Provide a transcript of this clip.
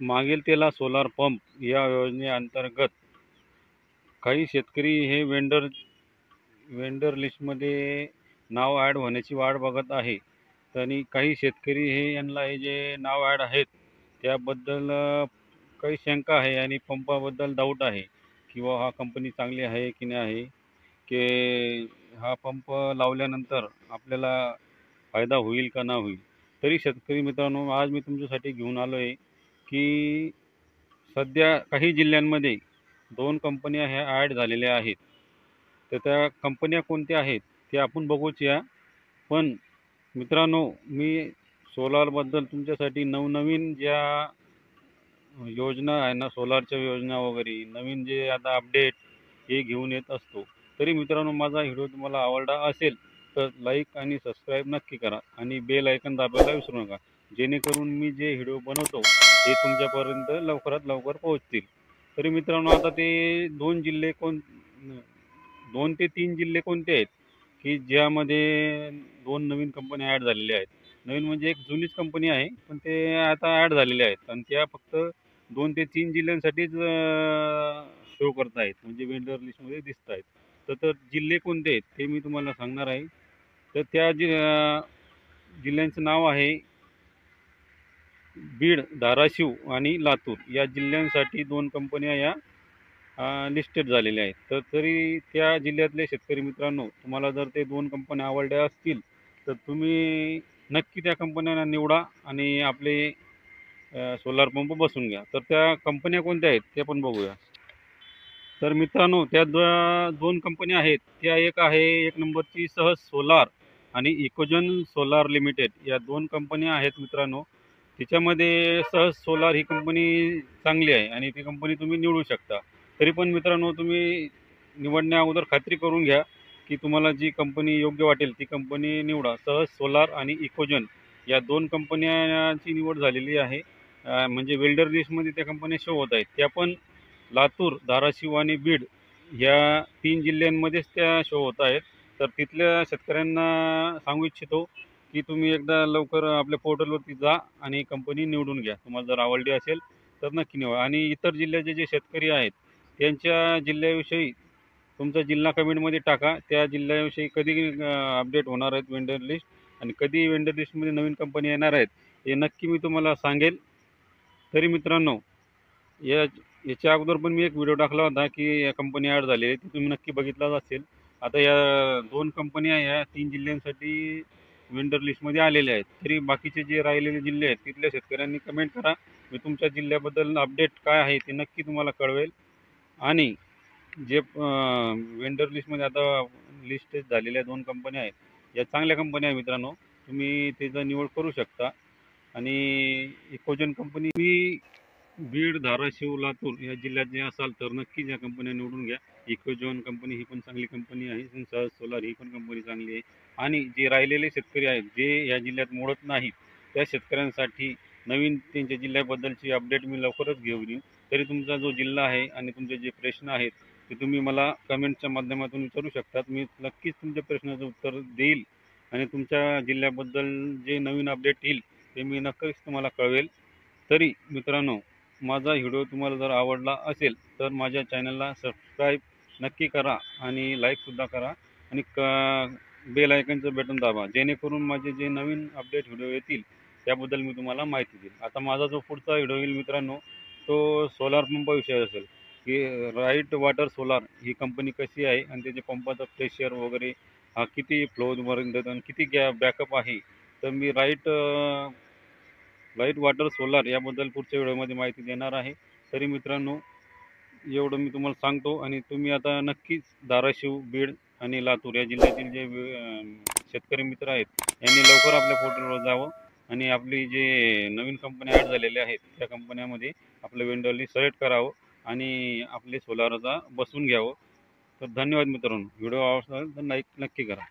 मागेल त्याला solar pump या योजनेअंतर्गत काही शेतकरी हे वेंडर लिस्टमध्ये नाव ॲड होण्याची वाट बघत आहे. आणि काही शेतकरी यांना हे जे नाव ॲड आहेत त्याबद्दल काही शंका आहे आणि पंपाबद्दल डाऊट आहे किंवा हा कंपनी चांगली आहे की नाही आहे, की हा पंप लावल्यानंतर आपल्याला फायदा होईल का ना होईल. तरी शेतकरी मित्रांनो, आज मी तुमच्यासाठी घेऊन आलो आहे की सध्या काही जिल्ह्यांमध्ये 2 कंपन्या ह्या ॲड झालेल्या आहेत. तर त्या कंपन्या कोणत्या आहेत ते आपण बघूच या. पण मित्रांनो, मी सोलारबद्दल तुमच्यासाठी नवनवीन ज्या योजना आहे ना, सोलारच्या योजना वगैरे नवीन जे आता अपडेट हे घेऊन येत असतो. तरी मित्रांनो, माझा व्हिडिओ तुम्हाला आवडला असेल तर लाईक आणि सबस्क्राईब नक्की करा आणि बेल आयकॉन दाबायला विसरू नका, जेणेकरून मी जे व्हिडिओ बनवतो ते तुमच्यापर्यंत लवकरात लवकर पोहोचतील. तरी मित्रांनो, आता ते 2 ते 3 जिल्हे कोणते आहेत की ज्यामध्ये 2 नवीन कंपन्या ॲड झालेल्या आहेत. नवीन म्हणजे एक जुनीच कंपनी आहे, पण ते आता ॲड झालेल्या आहेत आणि त्या फक्त 2 ते 3 जिल्ह्यांसाठीच शो करत आहेत, म्हणजे वेंडर लिस्टमध्ये दिसत आहेत. तर जिल्हे कोणते आहेत ते मी तुम्हाला सांगणार आहे. तर त्या जिल्ह्यांचं नाव आहे बीड, धाराशिव आणि लातूर. या जिल्ह्यांसाठी 2 कंपन्या या लिस्टेड झालेल्या आहेत. तर तरी त्या जिल्ह्यातले शेतकरी मित्रांनो, तुम्हाला जर ते 2 कंपन्या आवडल्या असतील तर तुम्ही नक्की त्या कंपन्यांना निवडा आणि आपले सोलार पंप बसवून घ्या. तर त्या कंपन्या कोणत्या आहेत ते पण बघूया. तर मित्रांनो, त्या 2 कंपन्या आहेत त्या एक नंबरची सहज सोलार आणि इकोजन सोलार लिमिटेड या 2 कंपन्या आहेत मित्रांनो. त्याच्यामध्ये सहज सोलार ही कंपनी चांगली आहे आणि ती कंपनी तुम्ही निवडू शकता. तरी पण मित्रांनो, तुम्ही निवडण्या अगोदर खात्री करून घ्या की तुम्हाला जी कंपनी योग्य वाटेल ती कंपनी निवडा. सहज सोलार आणि इकोजन या 2 कंपन्यांची निवड झालेली आहे. म्हणजे वेल्डर लिस्टमध्ये त्या कंपन्या शो होत आहेत. त्या पण लातूर, धाराशिव आणि बीड ह्या 3 जिल्ह्यांमध्येच त्या शो होत आहेत. तर तिथल्या शेतकऱ्यांना सांगू इच्छितो की तुम्ही एकदा लवकर आपल्या पोर्टलवरती जा आणि कंपनी निवडून घ्या. तुम्हाला जर आवडली असेल तर नक्की निवडा. आणि इतर जिल्ह्याचे जे शेतकरी आहेत त्यांच्या जिल्ह्याविषयी तुमचा जिल्हा कमेंटमध्ये टाका. त्या जिल्ह्याविषयी कधी अपडेट होणार आहेत वेंडर लिस्ट आणि कधी वेंडर लिस्टमध्ये नवीन कंपनी येणार आहेत हे नक्की मी तुम्हाला सांगेल. तरी मित्रांनो, याच्या अगोदर पण मी एक व्हिडिओ टाकला होता की या कंपनी ॲड झाली आहे, ती तुम्ही नक्की बघितलाच असेल. आता या 2 कंपन्या या 3 जिल्ह्यांसाठी वेंडर लिस्टमध्ये आलेल्या आहेत. तरी बाकीचे जे राहिलेले जिल्हे आहेत तिथल्या शेतकऱ्यांनी कमेंट करा. मी तुमच्या जिल्ह्याबद्दल अपडेट काय आहे ते नक्की तुम्हाला कळवेल. आणि जे वेंडर लिस्टमध्ये आता लिस्ट झालेल्या 2 कंपन्या आहेत या चांगल्या कंपन्या आहेत मित्रांनो. तुम्ही त्याचा निवड करू शकता. आणि इकोजन कंपनी बीड, धाराशिव, लातूर या जिल्ह्यात जे असाल तर नक्कीच या कंपन्या निवडून घ्या. इकोजॉन कंपनी ही पण चांगली कंपनी आहे. सहज सोलार ही पण कंपनी चांगली आहे. आणि जे राहिलेले शेतकरी आहेत जे या जिल्ह्यात मोडत नाहीत त्या शेतकऱ्यांसाठी नवीन त्यांच्या जिल्ह्याबद्दलची अपडेट मी लवकरच घेऊन येईन. तरी तुमचा जो जिल्हा आहे आणि तुमचे जे प्रश्न आहेत ते तुम्ही मला कमेंटच्या माध्यमातून विचारू शकतात. मी नक्कीच तुमच्या प्रश्नाचं उत्तर देईल आणि तुमच्या जिल्ह्याबद्दल जे नवीन अपडेट येईल ते मी नक्कीच तुम्हाला कळवेल. तरी मित्रांनो, माझा व्हिडिओ तुम्हाला जर आवडला असेल तर माझ्या चॅनलला सबस्क्राईब नक्की करा आणि लाईकसुद्धा करा आणि बेल आयकॉनचं बटन दाबा, जेणेकरून माझे जे नवीन अपडेट व्हिडिओ येतील त्याबद्दल मी तुम्हाला माहिती देईल. आता माझा जो पुढचा व्हिडिओ येईल मित्रांनो तो सोलार पंपाविषयी असेल की राईट वॉटर सोलार ही कंपनी कशी आहे आणि त्याच्या पंपाचा प्रेशर वगैरे हा किती फ्लोपर्यंत देतो आणि किती बॅकअप आहे. तर मी लाईट वॉटर सोलार याबद्दल पुढच्या व्हिडिओमध्ये माहिती देणार आहे. तरी मित्रांनो, एवढं मी तुम्हाला सांगतो आणि तुम्ही आता नक्कीच धाराशिव, बीड आणि लातूर या जिल्ह्यातील जे शेतकरी मित्र आहेत यांनी लवकर आपल्या पोर्टलवर जावं आणि आपली जे नवीन कंपन्या ॲड झालेल्या आहेत त्या कंपन्यामध्ये आपलं वेंडर लिस्ट सिलेक्ट करावं आणि आपले सोलारचा बसवून घ्यावं. तर धन्यवाद मित्रांनो. व्हिडिओ आवडला तर लाईक नक्की करा.